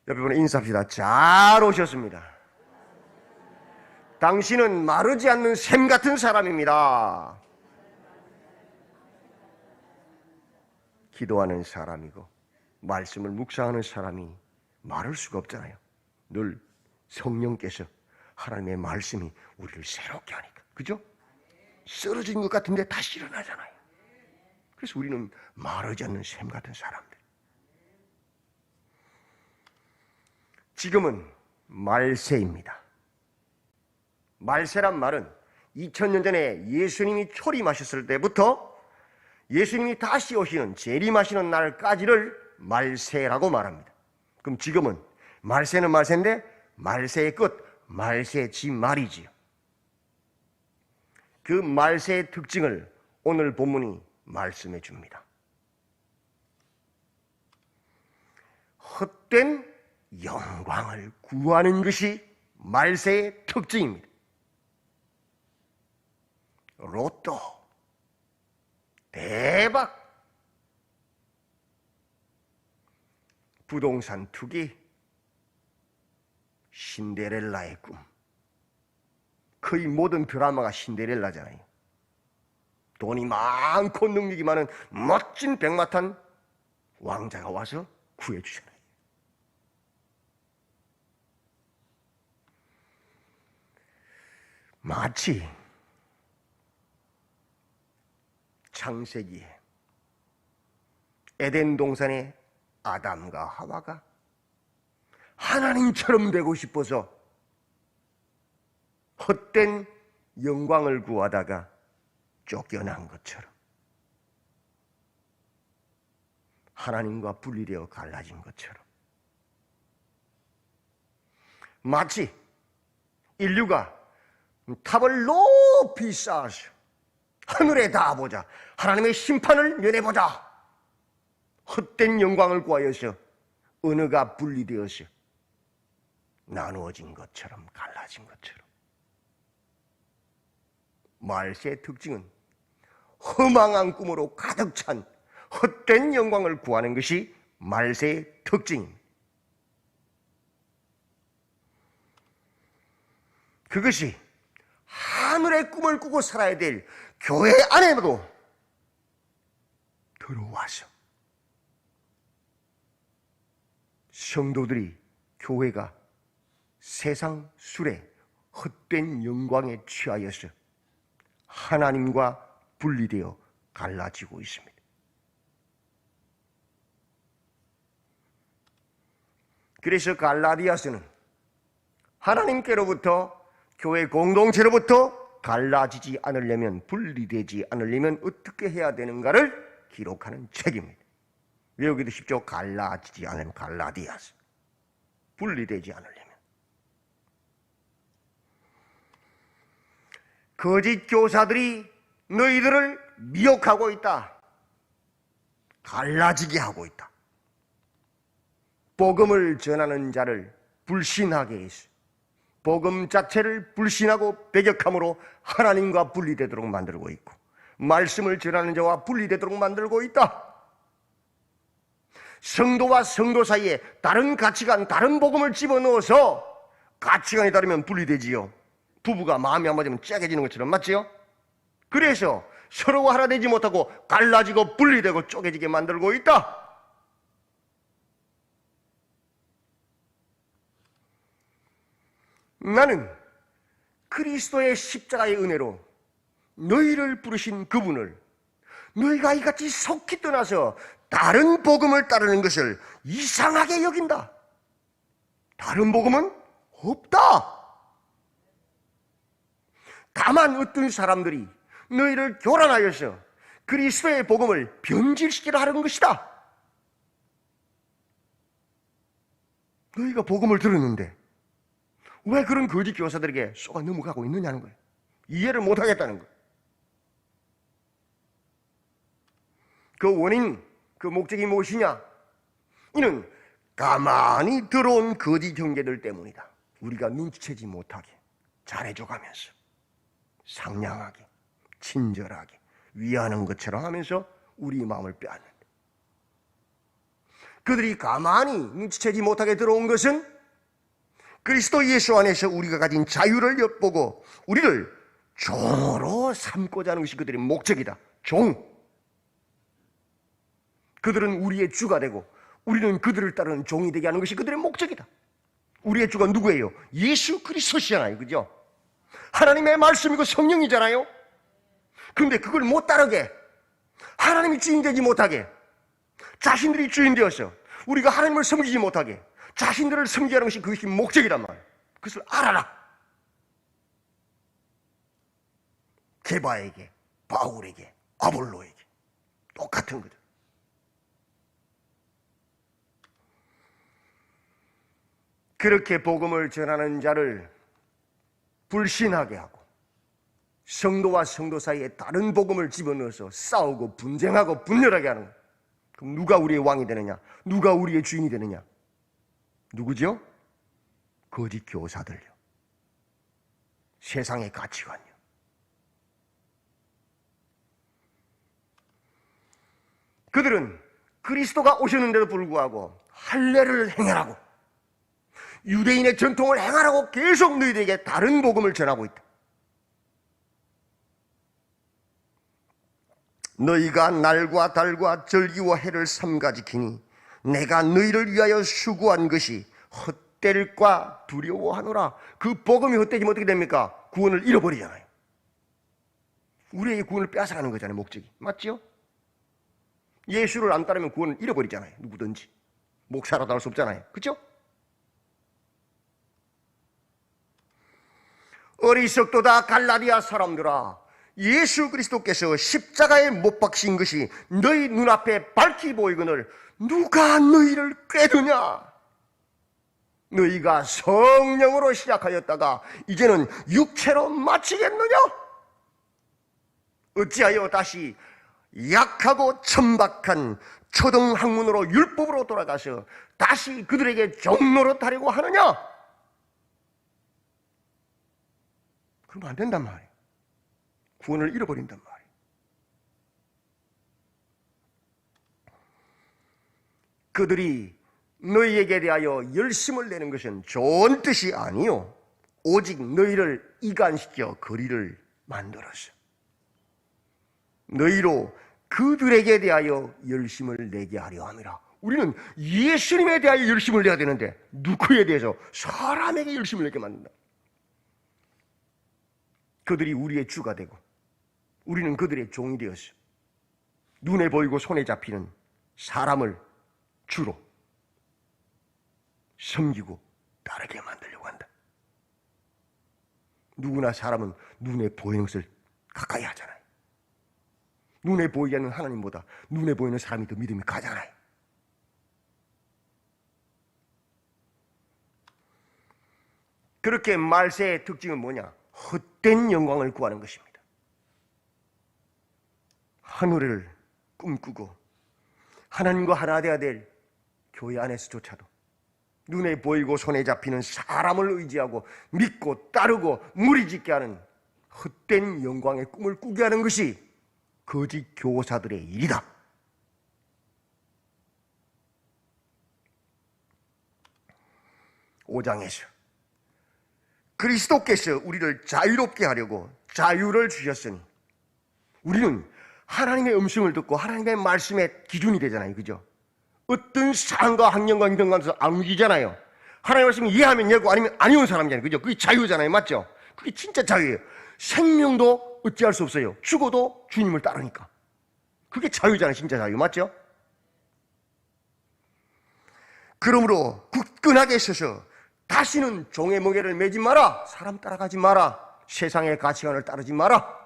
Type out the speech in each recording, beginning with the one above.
옆에 분에 인사합시다. 잘 오셨습니다. 당신은 마르지 않는 샘 같은 사람입니다. 기도하는 사람이고 말씀을 묵상하는 사람이 마를 수가 없잖아요. 늘 성령께서 하나님의 말씀이 우리를 새롭게 하니까. 그죠? 쓰러진 것 같은데 다시 일어나잖아요. 그래서 우리는 마르지 않는 샘 같은 사람들. 지금은 말세입니다. 말세란 말은 2000년 전에 예수님이 초림하셨을 때부터 예수님이 다시 오시는 재림하시는 날까지를 말세라고 말합니다. 그럼 지금은 말세는 말세인데 말세의 끝, 말세의 지말이지요. 그 말세의 특징을 오늘 본문이 말씀해 줍니다. 헛된 영광을 구하는 것이 말세의 특징입니다. 로또, 대박, 부동산 투기, 신데렐라의 꿈. 거의 모든 드라마가 신데렐라잖아요. 돈이 많고 능력이 많은 멋진 백마탄 왕자가 와서 구해주잖아요. 마치 창세기에 에덴 동산의 아담과 하와가 하나님처럼 되고 싶어서 헛된 영광을 구하다가 쫓겨난 것처럼 하나님과 분리되어 갈라진 것처럼 마치 인류가 탑을 높이 쌓아서 하늘에 닿아보자, 하나님의 심판을 면해보자, 헛된 영광을 구하여서 언어가 분리되어서 나누어진 것처럼 갈라진 것처럼 말세의 특징은 허망한 꿈으로 가득 찬 헛된 영광을 구하는 것이 말세의 특징입니다. 그것이 하늘의 꿈을 꾸고 살아야 될 교회 안에도 들어와서 성도들이 교회가 세상 술에 헛된 영광에 취하여서 하나님과 분리되어 갈라지고 있습니다. 그래서 갈라디아서는 하나님께로부터 교회 공동체로부터 갈라지지 않으려면, 분리되지 않으려면 어떻게 해야 되는가를 기록하는 책입니다. 외우기도 쉽죠? 갈라지지 않으면 갈라디아서. 분리되지 않으려면. 거짓 교사들이 너희들을 미혹하고 있다. 갈라지게 하고 있다. 복음을 전하는 자를 불신하게 해서 복음 자체를 불신하고 배격함으로 하나님과 분리되도록 만들고 있고 말씀을 전하는 자와 분리되도록 만들고 있다. 성도와 성도 사이에 다른 가치관, 다른 복음을 집어넣어서 가치관이 다르면 분리되지요. 부부가 마음이 안 맞으면 째겨지는 것처럼, 맞지요? 그래서 서로가 하나 되지 못하고 갈라지고 분리되고 쪼개지게 만들고 있다. 나는 그리스도의 십자가의 은혜로 너희를 부르신 그분을 너희가 이같이 속히 떠나서 다른 복음을 따르는 것을 이상하게 여긴다. 다른 복음은 없다. 다만 어떤 사람들이 너희를 교란하여서 그리스도의 복음을 변질시키려 하는 것이다. 너희가 복음을 들었는데 왜 그런 거짓 교사들에게 쏘가 넘어가고 있느냐는 거예요. 이해를 못하겠다는 거예요. 그 원인, 그 목적이 무엇이냐? 이는 가만히 들어온 거짓 형제들 때문이다. 우리가 눈치채지 못하게 잘해줘가면서 상냥하게 친절하게 위하는 것처럼 하면서 우리 마음을 빼앗는다. 그들이 가만히 눈치채지 못하게 들어온 것은 그리스도 예수 안에서 우리가 가진 자유를 엿보고 우리를 종으로 삼고자 하는 것이 그들의 목적이다. 종. 그들은 우리의 주가 되고 우리는 그들을 따르는 종이 되게 하는 것이 그들의 목적이다. 우리의 주가 누구예요? 예수 그리스도시잖아요. 그죠? 하나님의 말씀이고 성령이잖아요. 그런데 그걸 못 따르게, 하나님이 주인 되지 못하게, 자신들이 주인 되어서 우리가 하나님을 섬기지 못하게 자신들을 섬기게 하는 것이 그것이 목적이란 말이에요. 그것을 알아라. 게바에게, 바울에게, 아볼로에게 똑같은 거죠. 그렇게 복음을 전하는 자를 불신하게 하고 성도와 성도 사이에 다른 복음을 집어넣어서 싸우고 분쟁하고 분열하게 하는 거예요. 그럼 누가 우리의 왕이 되느냐? 누가 우리의 주인이 되느냐? 누구죠? 거짓 교사들요. 세상의 가치관요. 그들은 그리스도가 오셨는데도 불구하고 할례를 행하라고, 유대인의 전통을 행하라고 계속 너희들에게 다른 복음을 전하고 있다. 너희가 날과 달과 절기와 해를 삼가 지키니 내가 너희를 위하여 수고한 것이 헛될까 두려워하노라. 그 복음이 헛되지면 어떻게 됩니까? 구원을 잃어버리잖아요. 우리에게 구원을 빼앗아가는 거잖아요. 목적이. 맞죠? 예수를 안 따르면 구원을 잃어버리잖아요. 누구든지. 목사라도 할 수 없잖아요. 그렇죠? 어리석도다 갈라디아 사람들아, 예수 그리스도께서 십자가에 못 박신 것이 너희 눈앞에 밝히 보이거늘 누가 너희를 꾀드냐? 너희가 성령으로 시작하였다가 이제는 육체로 마치겠느냐? 어찌하여 다시 약하고 천박한 초등학문으로 율법으로 돌아가서 다시 그들에게 종노릇하려고 하느냐? 그러면 안 된단 말이에요. 구원을 잃어버린단 말이에요. 그들이 너희에게 대하여 열심을 내는 것은 좋은 뜻이 아니요 오직 너희를 이간시켜 거리를 만들어서 너희로 그들에게 대하여 열심을 내게 하려 함이라. 우리는 예수님에 대하여 열심을 내야 되는데 누구에 대해서? 사람에게 열심을 내게 만든다. 그들이 우리의 주가 되고 우리는 그들의 종이 되었어. 눈에 보이고 손에 잡히는 사람을 주로 섬기고 따르게 만들려고 한다. 누구나 사람은 눈에 보이는 것을 가까이 하잖아요. 눈에 보이지 않는 하나님보다 눈에 보이는 사람이 더 믿음이 가잖아요. 그렇게 말세의 특징은 뭐냐? 헛된 영광을 구하는 것입니다. 하늘을 꿈꾸고 하나님과 하나 되어야 될 교회 안에서조차도 눈에 보이고 손에 잡히는 사람을 의지하고 믿고 따르고 무리짓게 하는 헛된 영광의 꿈을 꾸게 하는 것이 거짓 교사들의 일이다. (5장에서) 그리스도께서 우리를 자유롭게 하려고 자유를 주셨으니 우리는 하나님의 음성을 듣고 하나님의 말씀의 기준이 되잖아요. 그죠? 어떤 상황과 환경과 인정관에서 안 움직이잖아요. 하나님의 말씀을 이해하면 예고 아니면 아니온 사람이잖아요. 그죠? 그게 자유잖아요. 맞죠? 그게 진짜 자유예요. 생명도 어찌할 수 없어요. 죽어도 주님을 따르니까. 그게 자유잖아요. 진짜 자유. 맞죠? 그러므로 굳건하게 서서 다시는 종의 멍에를 매지 마라. 사람 따라가지 마라. 세상의 가치관을 따르지 마라.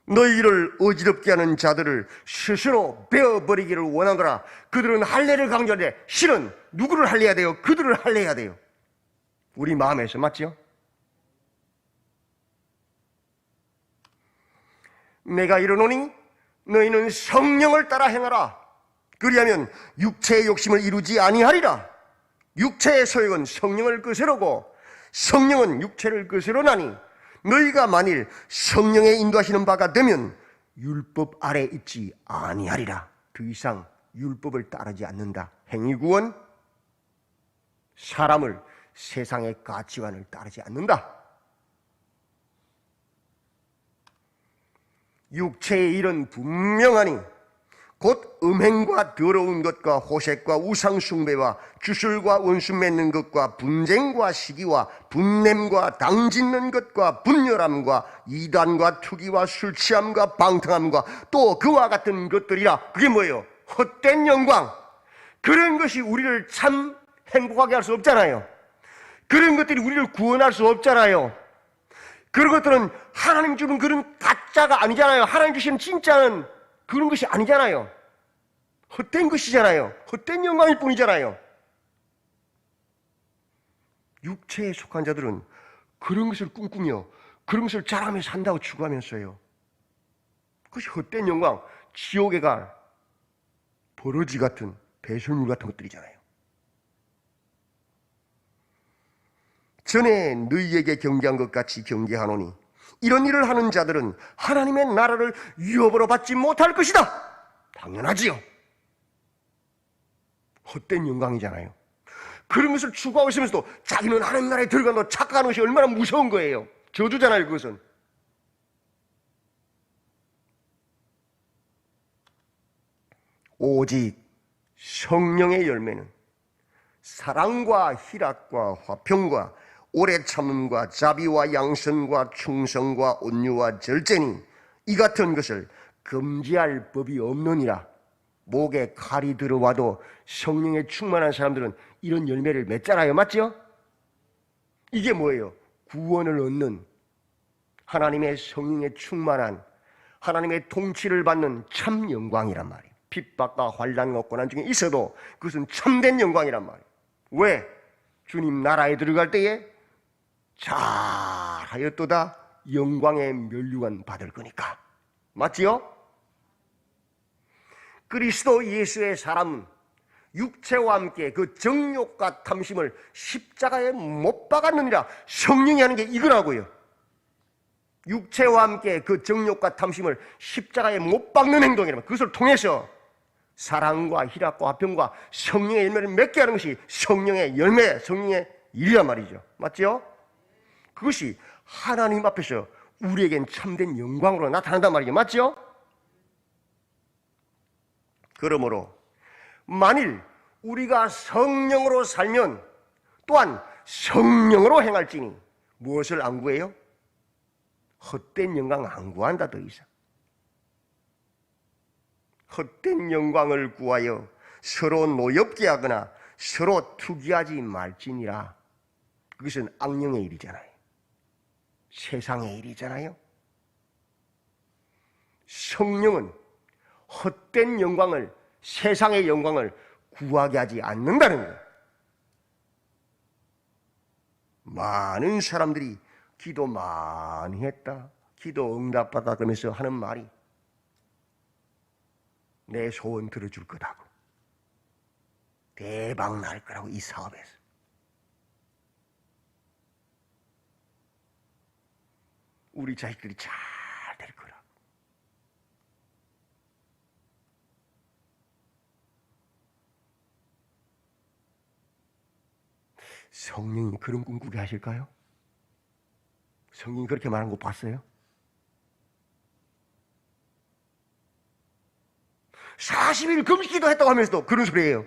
너희를 어지럽게 하는 자들을 스스로 베어버리기를 원하노라. 그들은 할례를 강조하는데 실은 누구를 할례해야 돼요? 그들을 할례해야 돼요. 우리 마음에서. 맞죠? 내가 이르노니 너희는 성령을 따라 행하라. 그리하면 육체의 욕심을 이루지 아니하리라. 육체의 소욕은 성령을 거스르고 성령은 육체를 거스르나니 너희가 만일 성령의 인도하시는 바가 되면 율법 아래 있지 아니하리라. 더 이상 율법을 따르지 않는다. 행위구원, 사람을 세상의 가치관을 따르지 않는다. 육체의 일은 분명하니 곧 음행과 더러운 것과 호색과 우상숭배와 주술과 원수 맺는 것과 분쟁과 시기와 분냄과 당짓는 것과 분열함과 이단과 투기와 술취함과 방탕함과 또 그와 같은 것들이라. 그게 뭐예요? 헛된 영광. 그런 것이 우리를 참 행복하게 할 수 없잖아요. 그런 것들이 우리를 구원할 수 없잖아요. 그런 것들은 하나님 주는 그런 가짜가 아니잖아요. 하나님 주시는 진짜는 그런 것이 아니잖아요. 헛된 것이잖아요. 헛된 영광일 뿐이잖아요. 육체에 속한 자들은 그런 것을 꿈꾸며 그런 것을 자랑하며 산다고 추구하면서요. 그것이 헛된 영광, 지옥에 갈 버러지 같은 배설물 같은 것들이잖아요. 전에 너희에게 경계한 것 같이 경계하노니 이런 일을 하는 자들은 하나님의 나라를 유업으로 받지 못할 것이다. 당연하지요. 헛된 영광이잖아요. 그런 것을 추구하고 있으면서도 자기는 하나님 나라에 들어간다고 착각하는 것이 얼마나 무서운 거예요. 저주잖아요, 그것은. 오직 성령의 열매는 사랑과 희락과 화평과 오래 참음과 자비와 양선과 충성과 온유와 절제니 이 같은 것을 금지할 법이 없느니라. 목에 칼이 들어와도 성령에 충만한 사람들은 이런 열매를 맺잖아요. 맞죠? 이게 뭐예요? 구원을 얻는 하나님의 성령에 충만한 하나님의 통치를 받는 참 영광이란 말이에요. 핍박과 환난과 고난 중에 있어도 그것은 참된 영광이란 말이에요. 왜? 주님 나라에 들어갈 때에 잘하였도다 영광의 면류관 받을 거니까. 맞지요? 그리스도 예수의 사람은 육체와 함께 그 정욕과 탐심을 십자가에 못 박았느니라. 성령이 하는 게 이거라고요. 육체와 함께 그 정욕과 탐심을 십자가에 못 박는 행동이라면 그것을 통해서 사랑과 희락과 화평과 성령의 열매를 맺게 하는 것이 성령의 열매, 성령의 일이란 말이죠. 맞죠? 그것이 하나님 앞에서 우리에겐 참된 영광으로 나타난단 말이죠. 맞죠? 그러므로 만일 우리가 성령으로 살면 또한 성령으로 행할지니 무엇을 안 구해요? 헛된 영광 안 구한다. 더 이상 헛된 영광을 구하여 서로 노엽게 하거나 서로 투기하지 말지니라. 그것은 악령의 일이잖아요. 세상의 일이잖아요. 성령은 헛된 영광을, 세상의 영광을 구하게 하지 않는다는 거예요. 많은 사람들이 기도 많이 했다, 기도 응답받았다 그러면서 하는 말이 내 소원 들어줄 거라고, 대박 날 거라고, 이 사업에서. 우리 자식들이 잘 될 거라고. 성령이 그런 꿈꾸게 하실까요? 성령이 그렇게 말한 거 봤어요? 40일 금식기도 했다고 하면서도 그런 소리예요.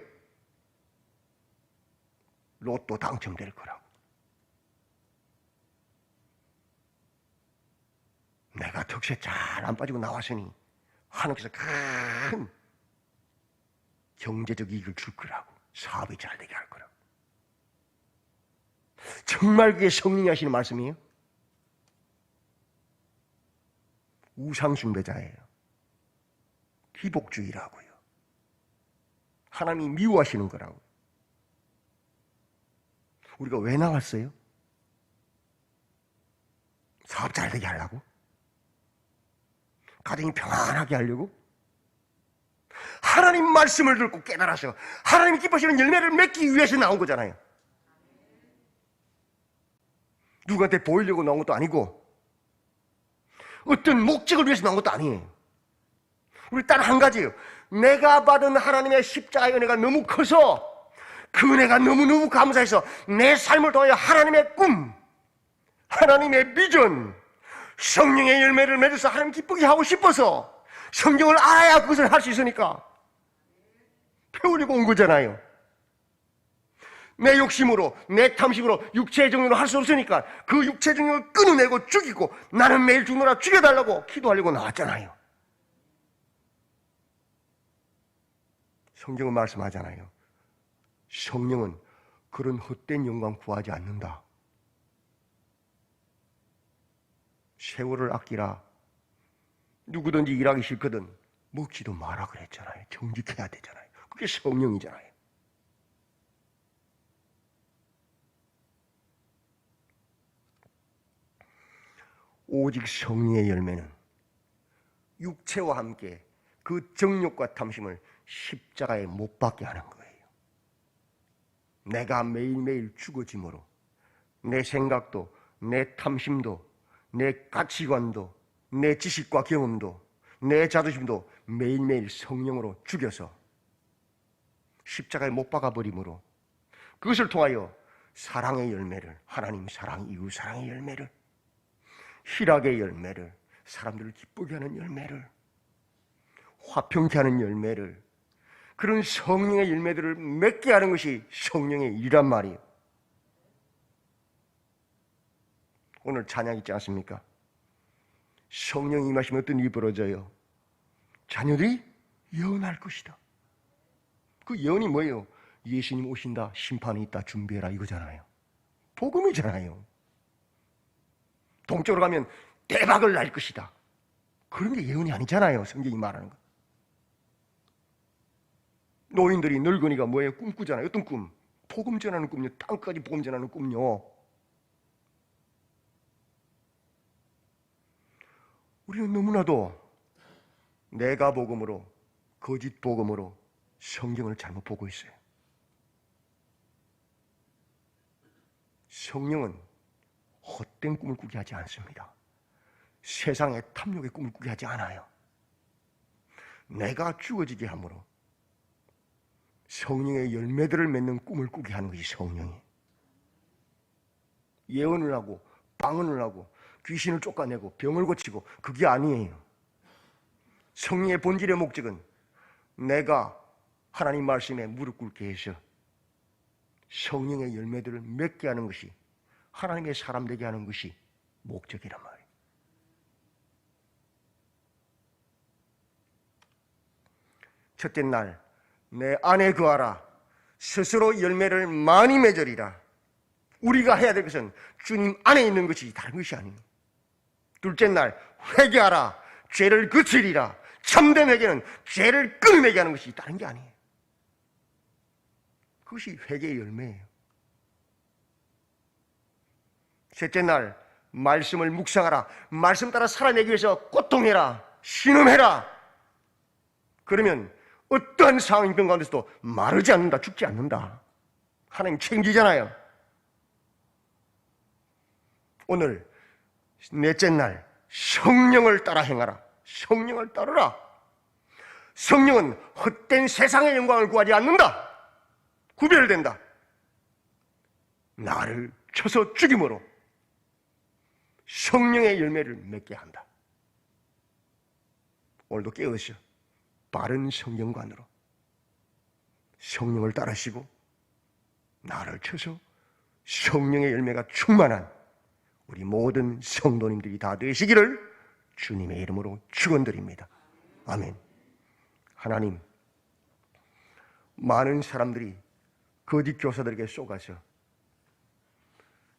로또 당첨될 거라고. 내가 덕세 잘 안 빠지고 나왔으니 하나님께서 큰 경제적 이익을 줄 거라고, 사업이 잘 되게 할 거라고. 정말 그게 성령이 하시는 말씀이에요? 우상숭배자예요. 기복주의라고요. 하나님이 미워하시는 거라고. 우리가 왜 나왔어요? 사업 잘 되게 하려고? 가정이 평안하게 하려고? 하나님 말씀을 듣고 깨달아서 하나님이 기뻐하시는 열매를 맺기 위해서 나온 거잖아요. 누구한테 보이려고 나온 것도 아니고 어떤 목적을 위해서 나온 것도 아니에요. 우리 딱 한 가지예요. 내가 받은 하나님의 십자가의 은혜가 너무 커서 그 은혜가 너무너무 감사해서 내 삶을 통하여 하나님의 꿈, 하나님의 비전, 성령의 열매를 맺어서 하나님 기쁘게 하고 싶어서 성경을 알아야 그것을 할 수 있으니까 배우려고 온 거잖아요. 내 욕심으로, 내 탐심으로, 육체의 정욕으로 할 수 없으니까 그 육체의 정욕을 끊어내고 죽이고 나는 매일 죽노라 죽여달라고 기도하려고 나왔잖아요. 성경은 말씀하잖아요. 성령은 그런 헛된 영광 구하지 않는다. 세월을 아끼라. 누구든지 일하기 싫거든 먹지도 마라 그랬잖아요. 정직해야 되잖아요. 그게 성령이잖아요. 오직 성령의 열매는 육체와 함께 그 정욕과 탐심을 십자가에 못 박게 하는 거예요. 내가 매일매일 죽어짐으로 내 생각도, 내 탐심도, 내 가치관도, 내 지식과 경험도, 내 자존심도 매일매일 성령으로 죽여서 십자가에 못 박아버림으로 그것을 통하여 사랑의 열매를, 하나님 사랑, 이웃 사랑의 열매를, 희락의 열매를, 사람들을 기쁘게 하는 열매를, 화평케 하는 열매를, 그런 성령의 열매들을 맺게 하는 것이 성령의 일이란 말이에요. 오늘 찬양 있지 않습니까? 성령이 임하시면 어떤 일이 벌어져요? 자녀들이 예언할 것이다. 그 예언이 뭐예요? 예수님 오신다, 심판이 있다, 준비해라 이거잖아요. 복음이잖아요. 동쪽으로 가면 대박을 날 것이다. 그런 게 예언이 아니잖아요. 성경이 말하는 거. 노인들이 늙은이가 뭐예요? 꿈꾸잖아요. 어떤 꿈? 복음 전하는 꿈요. 땅까지 복음 전하는 꿈요. 우리는 너무나도 내가 복음으로, 거짓 복음으로 성경을 잘못 보고 있어요. 성령은 헛된 꿈을 꾸게 하지 않습니다. 세상의 탐욕의 꿈을 꾸게 하지 않아요. 내가 죽어지게 함으로 성령의 열매들을 맺는 꿈을 꾸게 하는 것이 성령이에요. 예언을 하고 방언을 하고 귀신을 쫓아내고 병을 고치고 그게 아니에요. 성령의 본질의 목적은 내가 하나님 말씀에 무릎 꿇게 해서 성령의 열매들을 맺게 하는 것이, 하나님의 사람 되게 하는 것이 목적이란 말이에요. 첫째 날 내 안에 거하라. 스스로 열매를 많이 맺으리라. 우리가 해야 될 것은 주님 안에 있는 것이 다른 것이 아니에요. 둘째 날 회개하라. 죄를 그치리라. 참된 회개는 죄를 끊어내게 하는 것이 다른 게 아니에요. 그것이 회개의 열매예요. 셋째 날 말씀을 묵상하라. 말씀 따라 살아내기 위해서 고통해라. 신음해라. 그러면 어떠한 상황 가운데서도 마르지 않는다. 죽지 않는다. 하나님 책임지잖아요. 오늘 넷째 날 성령을 따라 행하라. 성령을 따르라. 성령은 헛된 세상의 영광을 구하지 않는다. 구별된다. 나를 쳐서 죽임으로 성령의 열매를 맺게 한다. 오늘도 깨어서 바른 성경관으로 성령을 따르시고 나를 쳐서 성령의 열매가 충만한 우리 모든 성도님들이 다 되시기를 주님의 이름으로 축원드립니다. 아멘. 하나님, 많은 사람들이 거짓 교사들에게 속아서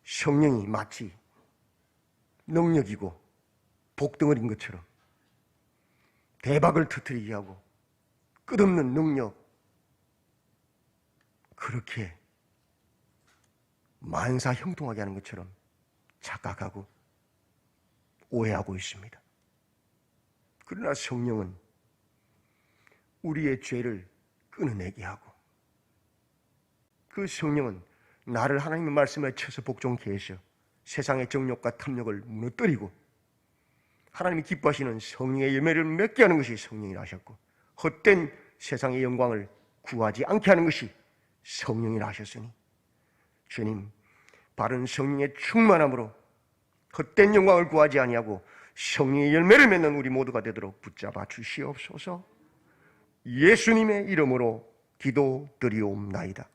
성령이 마치 능력이고 복덩어리인 것처럼 대박을 터뜨리게 하고 끝없는 능력, 그렇게 만사 형통하게 하는 것처럼 착각하고 오해하고 있습니다. 그러나 성령은 우리의 죄를 끊어내게 하고, 그 성령은 나를 하나님의 말씀에 쳐서 복종케 해서 세상의 정욕과 탐욕을 무너뜨리고 하나님이 기뻐하시는 성령의 열매를 맺게 하는 것이 성령이라 하셨고, 헛된 세상의 영광을 구하지 않게 하는 것이 성령이라 하셨으니 주님, 바른 성령의 충만함으로 헛된 영광을 구하지 아니하고 성령의 열매를 맺는 우리 모두가 되도록 붙잡아 주시옵소서. 예수님의 이름으로 기도드리옵나이다.